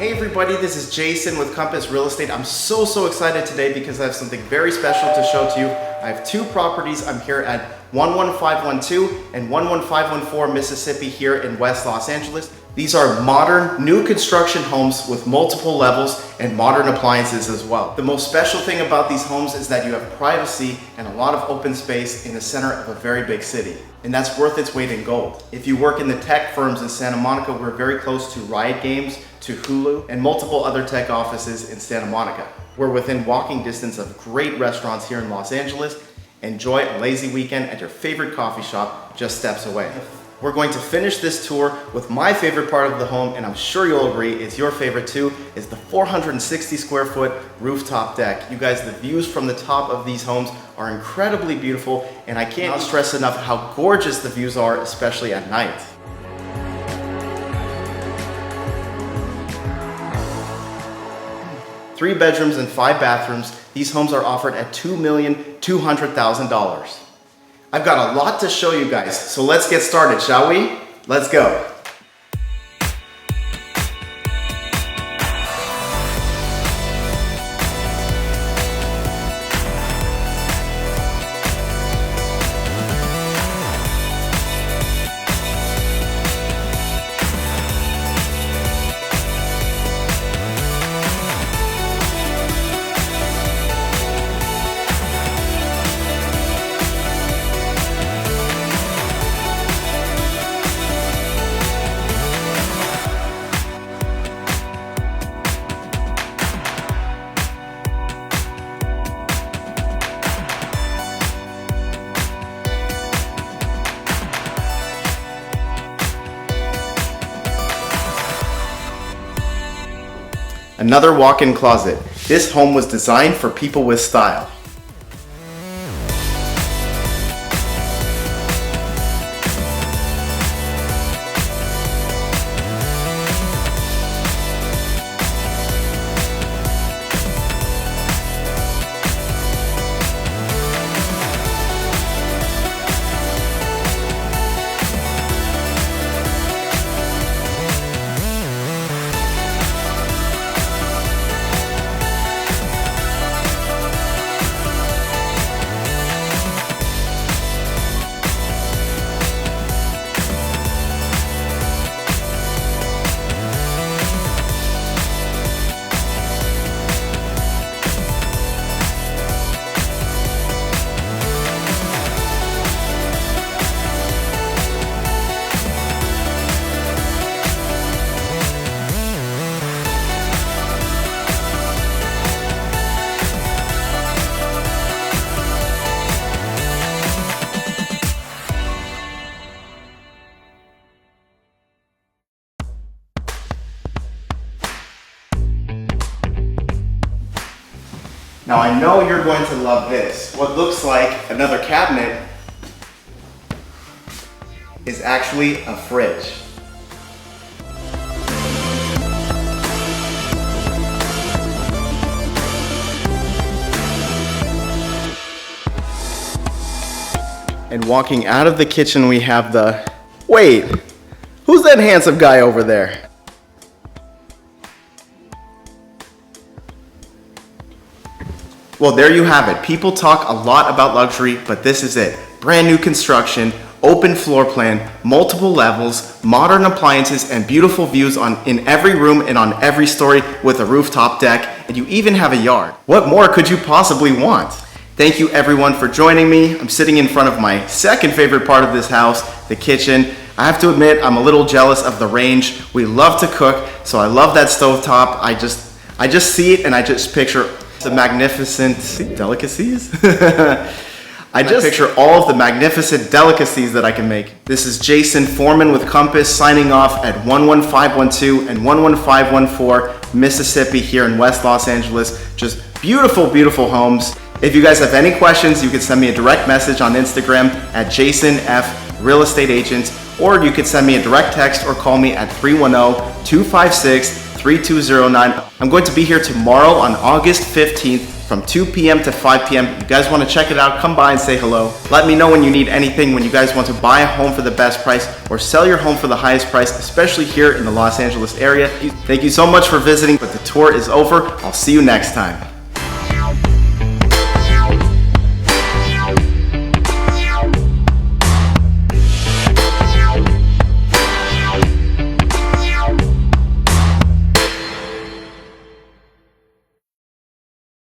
Hey everybody, this is Jason with Compass Real Estate. I'm so excited today because I have something very special to show to you. I have two properties. I'm here at 11512 and 11514 Mississippi here in West Los Angeles. These are modern, new construction homes with multiple levels and modern appliances as well. The most special thing about these homes is that you have privacy and a lot of open space in the center of a very big city. And that's worth its weight in gold. If you work in the tech firms in Santa Monica, we're very close to Riot Games, to Hulu, and multiple other tech offices in Santa Monica. We're within walking distance of great restaurants here in Los Angeles. Enjoy a lazy weekend at your favorite coffee shop just steps away. We're going to finish this tour with my favorite part of the home, and I'm sure you'll agree it's your favorite too, is the 460 square foot rooftop deck. You guys, the views from the top of these homes are incredibly beautiful, and I can't stress enough how gorgeous the views are, especially at night. Three bedrooms and 5 bathrooms. These homes are offered at $2,200,000. I've got a lot to show you guys, so let's get started, shall we? Let's go. Another walk-in closet. This home was designed for people with style. Now I know you're going to love this. What looks like another cabinet is actually a fridge. And walking out of the kitchen we have the... Wait, who's that handsome guy over there? Well, there you have it. People talk a lot about luxury, but this is it. Brand new construction, open floor plan, multiple levels, modern appliances, and beautiful views in every room and on every story with a rooftop deck, and you even have a yard. What more could you possibly want? Thank you everyone for joining me. I'm sitting in front of my second favorite part of this house, the kitchen. I have to admit, I'm a little jealous of the range. We love to cook, so I love that stovetop. I just see it and I just picture the magnificent delicacies. I just picture all of the magnificent delicacies that I can make. This is Jason Foreman with Compass signing off at 11512 and 11514 Mississippi here in West Los Angeles. Just beautiful, beautiful homes. If you guys have any questions, you can send me a direct message on Instagram at Jason F Real Estate Agent, or you could send me a direct text or call me at 310-256-3209. I'm going to be here tomorrow on August 15th from 2 p.m. to 5 p.m. You guys want to check it out, come by and say hello. Let me know when you need anything, when you guys want to buy a home for the best price or sell your home for the highest price, especially here in the Los Angeles area. Thank you so much for visiting, but the tour is over. I'll see you next time.